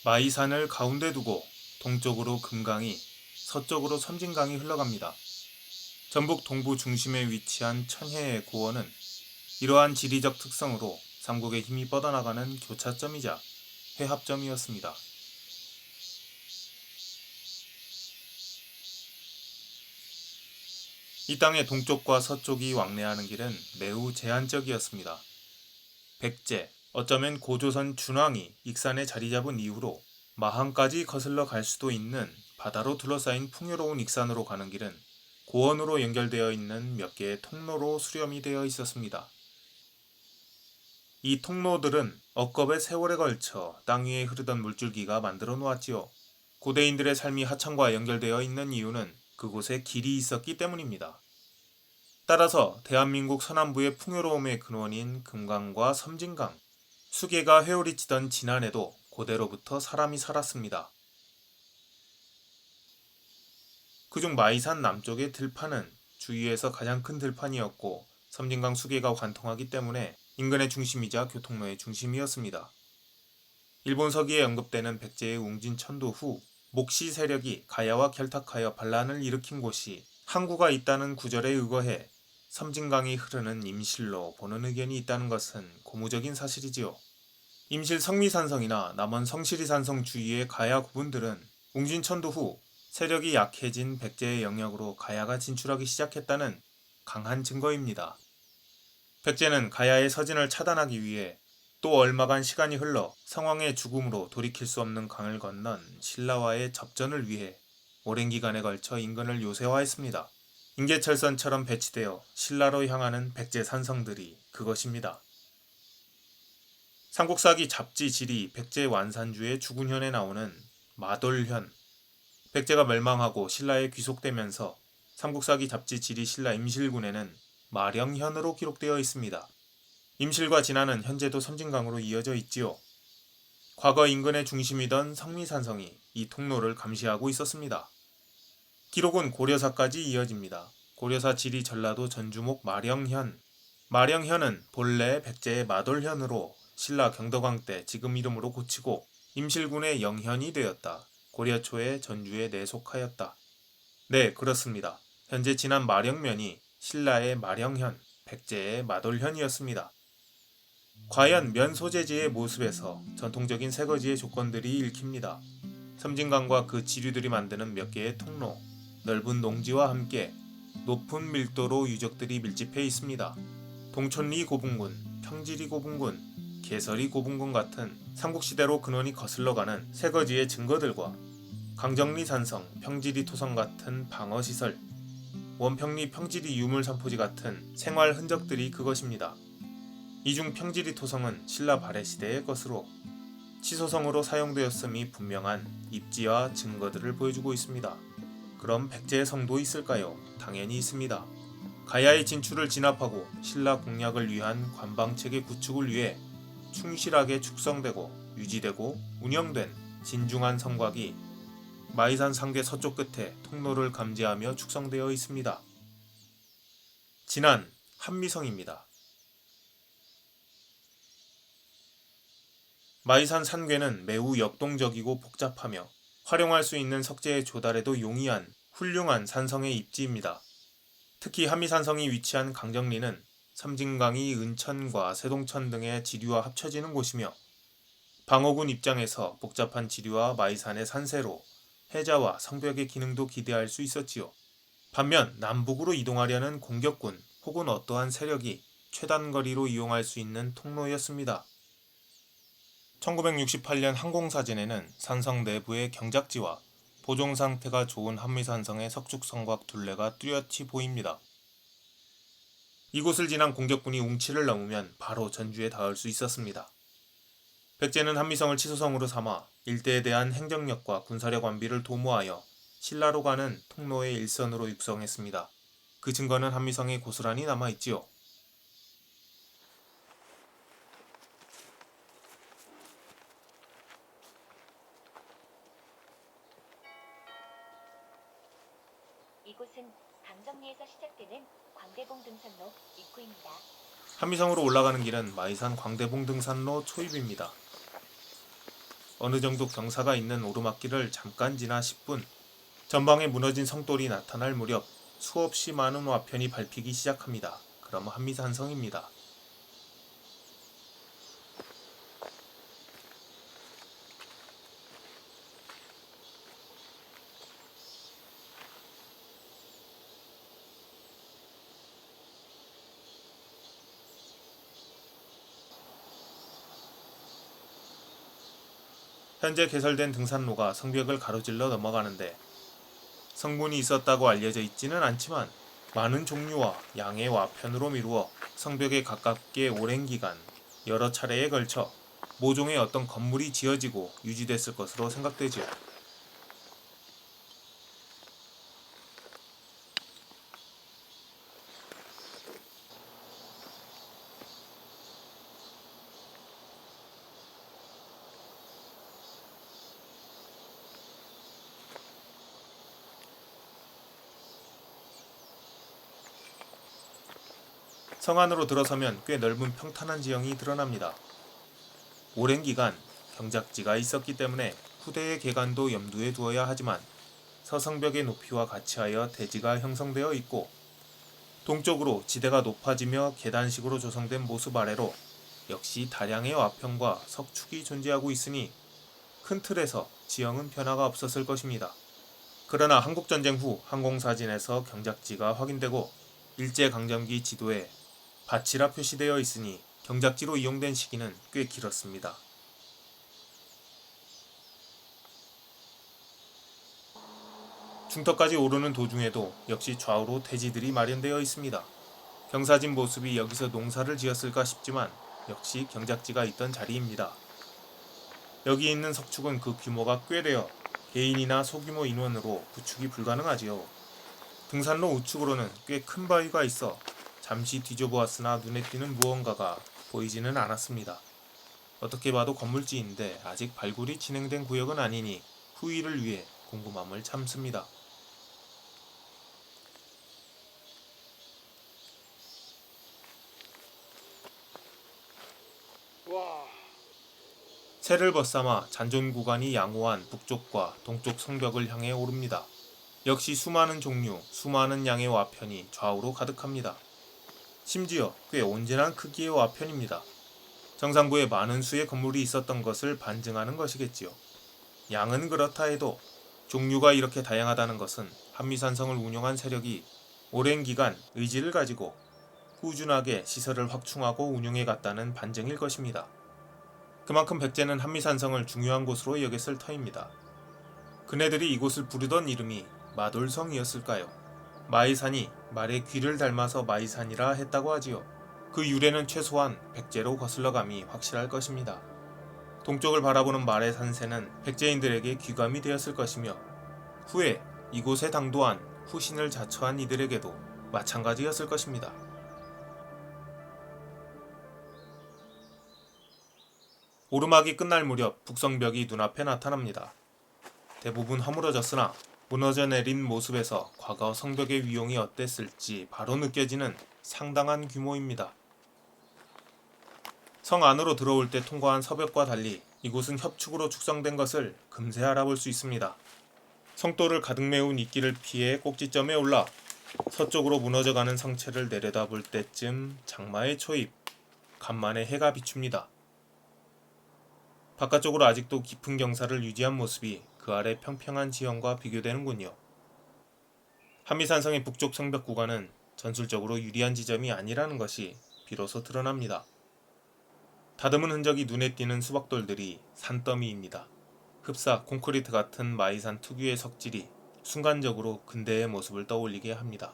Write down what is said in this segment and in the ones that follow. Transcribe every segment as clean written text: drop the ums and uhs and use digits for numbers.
마이산을 가운데 두고 동쪽으로 금강이, 서쪽으로 섬진강이 흘러갑니다. 전북 동부 중심에 위치한 천혜의 고원은 이러한 지리적 특성으로 삼국의 힘이 뻗어나가는 교차점이자 회합점이었습니다. 이 땅의 동쪽과 서쪽이 왕래하는 길은 매우 제한적이었습니다. 백제, 어쩌면 고조선 준왕이 익산에 자리 잡은 이후로 마항까지 거슬러 갈 수도 있는 바다로 둘러싸인 풍요로운 익산으로 가는 길은 고원으로 연결되어 있는 몇 개의 통로로 수렴이 되어 있었습니다. 이 통로들은 억겁의 세월에 걸쳐 땅 위에 흐르던 물줄기가 만들어 놓았지요. 고대인들의 삶이 하천과 연결되어 있는 이유는 그곳에 길이 있었기 때문입니다. 따라서 대한민국 서남부의 풍요로움의 근원인 금강과 섬진강, 수계가 회오리 치던 지난해도 고대로부터 사람이 살았습니다. 그중 마이산 남쪽의 들판은 주위에서 가장 큰 들판이었고 섬진강 수계가 관통하기 때문에 인근의 중심이자 교통로의 중심이었습니다. 일본 서기에 언급되는 백제의 웅진천도 후 목시 세력이 가야와 결탁하여 반란을 일으킨 곳이 항구가 있다는 구절에 의거해 섬진강이 흐르는 임실로 보는 의견이 있다는 것은 고무적인 사실이지요. 임실 성미산성이나 남원 성시리산성 주위의 가야 구분들은 웅진천도 후 세력이 약해진 백제의 영역으로 가야가 진출하기 시작했다는 강한 증거입니다. 백제는 가야의 서진을 차단하기 위해 또 얼마간 시간이 흘러 성왕의 죽음으로 돌이킬 수 없는 강을 건넌 신라와의 접전을 위해 오랜 기간에 걸쳐 인근을 요새화했습니다. 인계철선처럼 배치되어 신라로 향하는 백제 산성들이 그것입니다. 삼국사기 잡지 지리 백제 완산주의 주군현에 나오는 마돌현, 백제가 멸망하고 신라에 귀속되면서 삼국사기 잡지 지리 신라 임실군에는 마령현으로 기록되어 있습니다. 임실과 진안은 현재도 섬진강으로 이어져 있지요. 과거 인근의 중심이던 성미산성이 이 통로를 감시하고 있었습니다. 기록은 고려사까지 이어집니다. 고려사 지리 전라도 전주목 마령현. 마령현은 본래 백제의 마돌현으로 신라 경덕왕 때 지금 이름으로 고치고 임실군의 영현이 되었다. 고려 초에 전주에 내속하였다. 네, 그렇습니다. 현재 진안 마령면이 신라의 마령현, 백제의 마돌현이었습니다. 과연 면 소재지의 모습에서 전통적인 새거지의 조건들이 읽힙니다. 섬진강과 그 지류들이 만드는 몇 개의 통로, 넓은 농지와 함께 높은 밀도로 유적들이 밀집해 있습니다. 동촌리 고분군, 평지리 고분군, 개설이 고분군 같은 삼국시대로 근원이 거슬러가는 새거지의 증거들과 강정리 산성, 평지리 토성 같은 방어시설, 원평리 평지리 유물산포지 같은 생활 흔적들이 그것입니다. 이중 평지리 토성은 신라 발해 시대의 것으로 치소성으로 사용되었음이 분명한 입지와 증거들을 보여주고 있습니다. 그럼 백제의 성도 있을까요? 당연히 있습니다. 가야의 진출을 진압하고 신라 공략을 위한 관방체계 구축을 위해 충실하게 축성되고 유지되고 운영된 진중한 성곽이 마이산 상계 서쪽 끝에 통로를 감지하며 축성되어 있습니다. 진안 한미성입니다. 마이산 산괴는 매우 역동적이고 복잡하며 활용할 수 있는 석재의 조달에도 용이한 훌륭한 산성의 입지입니다. 특히 한미산성이 위치한 강정리는 섬진강이 은천과 세동천 등의 지류와 합쳐지는 곳이며 방어군 입장에서 복잡한 지류와 마이산의 산세로 해자와 성벽의 기능도 기대할 수 있었지요. 반면 남북으로 이동하려는 공격군 혹은 어떠한 세력이 최단거리로 이용할 수 있는 통로였습니다. 1968년 항공사진에는 산성 내부의 경작지와 보존 상태가 좋은 한미산성의 석축성곽 둘레가 뚜렷이 보입니다. 이곳을 지난 공격군이 웅치를 넘으면 바로 전주에 닿을 수 있었습니다. 백제는 한미성을 치소성으로 삼아 일대에 대한 행정력과 군사력 완비를 도모하여 신라로 가는 통로의 일선으로 육성했습니다. 그 증거는 한미성에 고스란히 남아있지요. 이곳은 강정리에서 시작되는 광대봉 등산로 입구입니다. 한미성으로 올라가는 길은 마이산 광대봉 등산로 초입입니다. 어느 정도 경사가 있는 오르막길을 잠깐 지나 10분, 전방에 무너진 성돌이 나타날 무렵 수없이 많은 와편이 밟히기 시작합니다. 그럼 한미산성입니다. 현재 개설된 등산로가 성벽을 가로질러 넘어가는데 성문이 있었다고 알려져 있지는 않지만 많은 종류와 양의 와편으로 미루어 성벽에 가깝게 오랜 기간 여러 차례에 걸쳐 모종의 어떤 건물이 지어지고 유지됐을 것으로 생각되지요. 성 안으로 들어서면 꽤 넓은 평탄한 지형이 드러납니다. 오랜 기간 경작지가 있었기 때문에 후대의 개간도 염두에 두어야 하지만 서성벽의 높이와 같이하여 대지가 형성되어 있고 동쪽으로 지대가 높아지며 계단식으로 조성된 모습 아래로 역시 다량의 와편과 석축이 존재하고 있으니 큰 틀에서 지형은 변화가 없었을 것입니다. 그러나 한국전쟁 후 항공사진에서 경작지가 확인되고 일제강점기 지도에 밭이라 표시되어 있으니 경작지로 이용된 시기는 꽤 길었습니다. 중턱까지 오르는 도중에도 역시 좌우로 대지들이 마련되어 있습니다. 경사진 모습이 여기서 농사를 지었을까 싶지만 역시 경작지가 있던 자리입니다. 여기 있는 석축은 그 규모가 꽤 되어 개인이나 소규모 인원으로 구축이 불가능하지요. 등산로 우측으로는 꽤 큰 바위가 있어 잠시 뒤져보았으나 눈에 띄는 무언가가 보이지는 않았습니다. 어떻게 봐도 건물지인데 아직 발굴이 진행된 구역은 아니니 후위를 위해 궁금함을 참습니다. 새를 벗삼아 잔존 구간이 양호한 북쪽과 동쪽 성벽을 향해 오릅니다. 역시 수많은 종류, 수많은 양의 와편이 좌우로 가득합니다. 심지어 꽤 온전한 크기의 와편입니다. 정상부에 많은 수의 건물이 있었던 것을 반증하는 것이겠지요. 양은 그렇다 해도 종류가 이렇게 다양하다는 것은 한미산성을 운영한 세력이 오랜 기간 의지를 가지고 꾸준하게 시설을 확충하고 운영해 갔다는 반증일 것입니다. 그만큼 백제는 한미산성을 중요한 곳으로 여겼을 터입니다. 그네들이 이곳을 부르던 이름이 마돌성이었을까요? 마이산이 말의 귀를 닮아서 마이산이라 했다고 하지요. 그 유래는 최소한 백제로 거슬러감이 확실할 것입니다. 동쪽을 바라보는 말의 산세는 백제인들에게 귀감이 되었을 것이며 후에 이곳에 당도한 후신을 자처한 이들에게도 마찬가지였을 것입니다. 오르막이 끝날 무렵 북성벽이 눈앞에 나타납니다. 대부분 허물어졌으나 무너져 내린 모습에서 과거 성벽의 위용이 어땠을지 바로 느껴지는 상당한 규모입니다. 성 안으로 들어올 때 통과한 서벽과 달리 이곳은 협축으로 축성된 것을 금세 알아볼 수 있습니다. 성돌을 가득 메운 이끼를 피해 꼭지점에 올라 서쪽으로 무너져가는 성체를 내려다볼 때쯤 장마의 초입, 간만에 해가 비춥니다. 바깥쪽으로 아직도 깊은 경사를 유지한 모습이 그 아래 평평한 지형과 비교되는군요. 한미산성의 북쪽 성벽 구간은 전술적으로 유리한 지점이 아니라는 것이 비로소 드러납니다. 다듬은 흔적이 눈에 띄는 수박돌들이 산더미입니다. 흡사, 콘크리트 같은 마이산 특유의 석질이 순간적으로 근대의 모습을 떠올리게 합니다.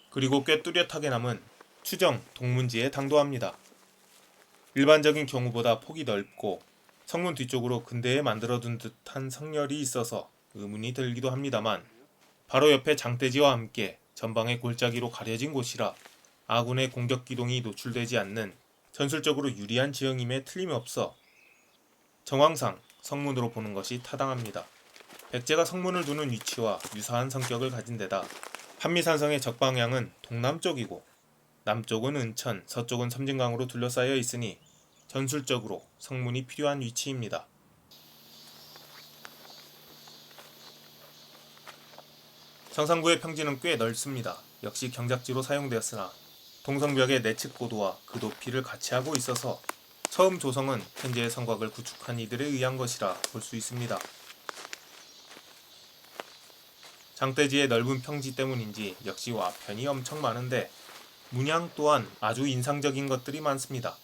그리고 꽤 뚜렷하게 남은 추정, 동문지에 당도합니다. 일반적인 경우보다 폭이 넓고 성문 뒤쪽으로 근대에 만들어둔 듯한 성열이 있어서 의문이 들기도 합니다만 바로 옆에 장대지와 함께 전방의 골짜기로 가려진 곳이라 아군의 공격 기동이 노출되지 않는 전술적으로 유리한 지형임에 틀림없어 정황상 성문으로 보는 것이 타당합니다. 백제가 성문을 두는 위치와 유사한 성격을 가진 데다 한미산성의 적방향은 동남쪽이고 남쪽은 은천, 서쪽은 섬진강으로 둘러싸여 있으니 전술적으로 성문이 필요한 위치입니다. 정상부의 평지는 꽤 넓습니다. 역시 경작지로 사용되었으나 동성벽의 내측 고도와 그 높이를 같이 하고 있어서 처음 조성은 현재의 성곽을 구축한 이들에 의한 것이라 볼 수 있습니다. 장대지의 넓은 평지 때문인지 역시 와편이 엄청 많은데 문양 또한 아주 인상적인 것들이 많습니다.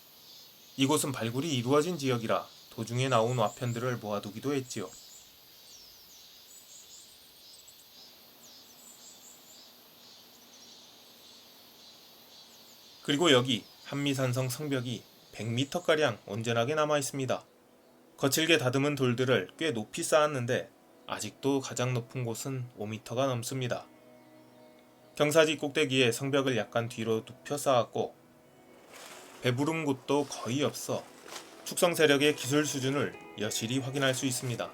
이곳은 발굴이 이루어진 지역이라 도중에 나온 와편들을 모아두기도 했지요. 그리고 여기 한미산성 성벽이 100m가량 온전하게 남아있습니다. 거칠게 다듬은 돌들을 꽤 높이 쌓았는데 아직도 가장 높은 곳은 5m가 넘습니다. 경사지 꼭대기에 성벽을 약간 뒤로 눕혀 쌓았고 배부른 곳도 거의 없어 축성 세력의 기술 수준을 여실히 확인할 수 있습니다.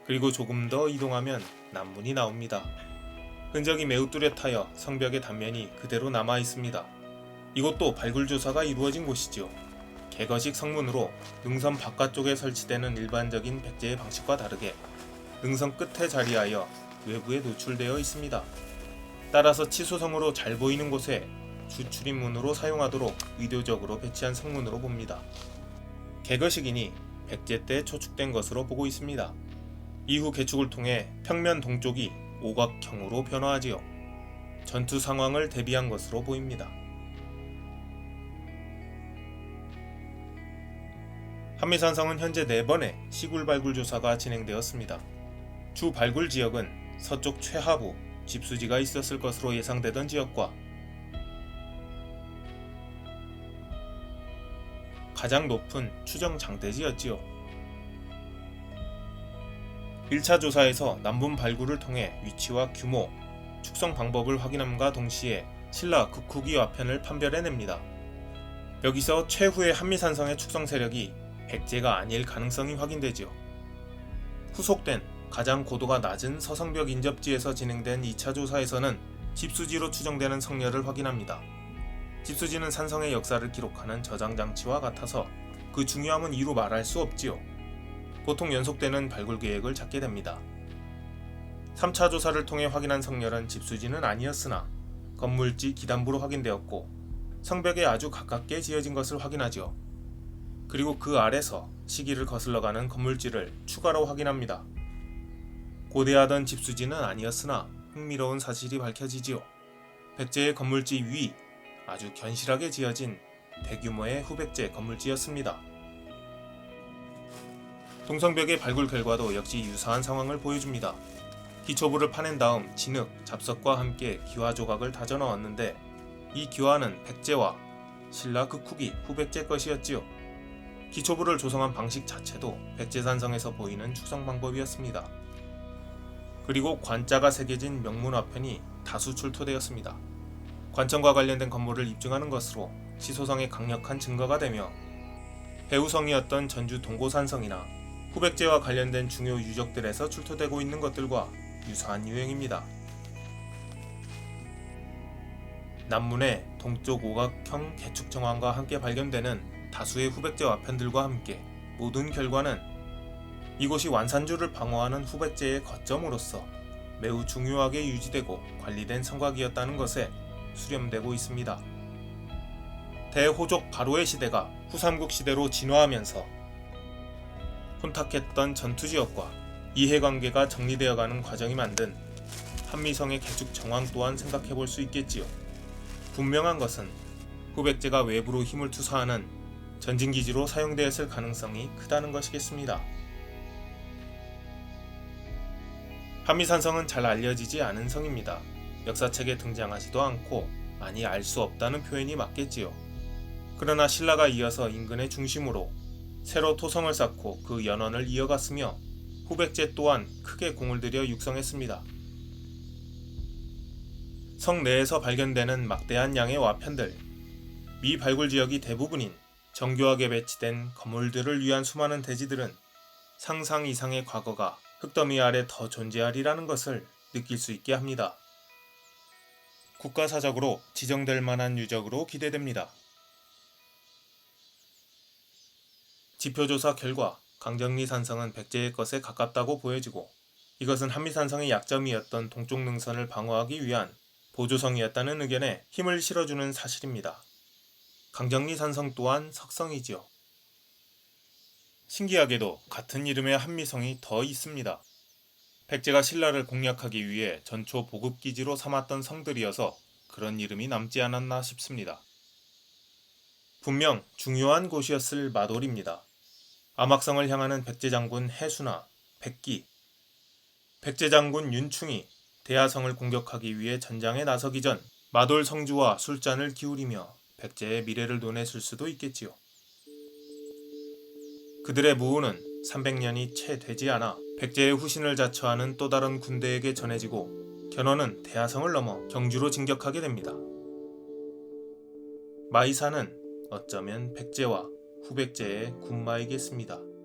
그리고 조금 더 이동하면 남문이 나옵니다. 흔적이 매우 뚜렷하여 성벽의 단면이 그대로 남아 있습니다. 이곳도 발굴 조사가 이루어진 곳이지요. 개거식 성문으로 능선 바깥쪽에 설치되는 일반적인 백제의 방식과 다르게 능선 끝에 자리하여 외부에 노출되어 있습니다. 따라서 치소성으로 잘 보이는 곳에 주출입문으로 사용하도록 의도적으로 배치한 성문으로 봅니다. 개거식이니 백제 때 초축된 것으로 보고 있습니다. 이후 개축을 통해 평면 동쪽이 오각형으로 변화하지요. 전투 상황을 대비한 것으로 보입니다. 한미산성은 현재 4번의 시굴 발굴 조사가 진행되었습니다. 주 발굴 지역은 서쪽 최하부 집수지가 있었을 것으로 예상되던 지역과 가장 높은 추정 장대지였지요. 1차 조사에서 남분 발굴을 통해 위치와 규모, 축성 방법을 확인함과 동시에 신라 극후기 와편을 판별해냅니다. 여기서 최후의 한미산성의 축성 세력이 백제가 아닐 가능성이 확인되지요. 후속된 가장 고도가 낮은 서성벽 인접지에서 진행된 2차 조사에서는 집수지로 추정되는 성렬을 확인합니다. 집수지는 산성의 역사를 기록하는 저장장치와 같아서 그 중요함은 이루 말할 수 없지요. 보통 연속되는 발굴 계획을 찾게 됩니다. 3차 조사를 통해 확인한 성렬은 집수지는 아니었으나 건물지 기단부로 확인되었고 성벽에 아주 가깝게 지어진 것을 확인하죠. 그리고 그 아래서 시기를 거슬러가는 건물지를 추가로 확인합니다. 고대하던 집수지는 아니었으나 흥미로운 사실이 밝혀지지요. 백제의 건물지 위 아주 견실하게 지어진 대규모의 후백제 건물지였습니다. 동성벽의 발굴 결과도 역시 유사한 상황을 보여줍니다. 기초부를 파낸 다음 진흙, 잡석과 함께 기와 조각을 다져 넣었는데 이 기와는 백제와 신라 극후기 후백제 것이었지요. 기초부를 조성한 방식 자체도 백제산성에서 보이는 축성 방법이었습니다. 그리고 관자가 새겨진 명문화편이 다수 출토되었습니다. 관청과 관련된 건물을 입증하는 것으로 시소성의 강력한 증거가 되며 배후성이었던 전주 동고산성이나 후백제와 관련된 중요 유적들에서 출토되고 있는 것들과 유사한 유형입니다. 남문의 동쪽 오각형 개축 정황과 함께 발견되는 다수의 후백제 와편들과 함께 모든 결과는 이곳이 완산주를 방어하는 후백제의 거점으로서 매우 중요하게 유지되고 관리된 성곽이었다는 것에 수렴되고 있습니다. 대호족 바로의 시대가 후삼국 시대로 진화하면서 혼탁했던 전투지역과 이해관계가 정리되어가는 과정이 만든 한미성의 개축 정황 또한 생각해볼 수 있겠지요. 분명한 것은 후백제가 외부로 힘을 투사하는 전진기지로 사용되었을 가능성이 크다는 것이겠습니다. 한미산성은 잘 알려지지 않은 성입니다. 역사책에 등장하지도 않고 많이 알 수 없다는 표현이 맞겠지요. 그러나 신라가 이어서 인근의 중심으로 새로 토성을 쌓고 그 연원을 이어갔으며 후백제 또한 크게 공을 들여 육성했습니다. 성 내에서 발견되는 막대한 양의 와편들, 미 발굴 지역이 대부분인 정교하게 배치된 건물들을 위한 수많은 대지들은 상상 이상의 과거가 흙더미 아래 더 존재하리라는 것을 느낄 수 있게 합니다. 국가사적으로 지정될 만한 유적으로 기대됩니다. 지표조사 결과 강정리 산성은 백제의 것에 가깝다고 보여지고, 이것은 한미산성의 약점이었던 동쪽 능선을 방어하기 위한 보조성이었다는 의견에 힘을 실어주는 사실입니다. 강정리 산성 또한 석성이지요. 신기하게도 같은 이름의 한미성이 더 있습니다. 백제가 신라를 공략하기 위해 전초 보급기지로 삼았던 성들이어서 그런 이름이 남지 않았나 싶습니다. 분명 중요한 곳이었을 마돌입니다. 암악성을 향하는 백제 장군 해수나 백기, 백제 장군 윤충이 대하성을 공격하기 위해 전장에 나서기 전 마돌 성주와 술잔을 기울이며 백제의 미래를 논했을 수도 있겠지요. 그들의 무우는 300년이 채 되지 않아 백제의 후신을 자처하는 또 다른 군대에게 전해지고, 견훤은 대하성을 넘어 경주로 진격하게 됩니다. 마이사는 어쩌면 백제와 후백제의 군마이겠습니다.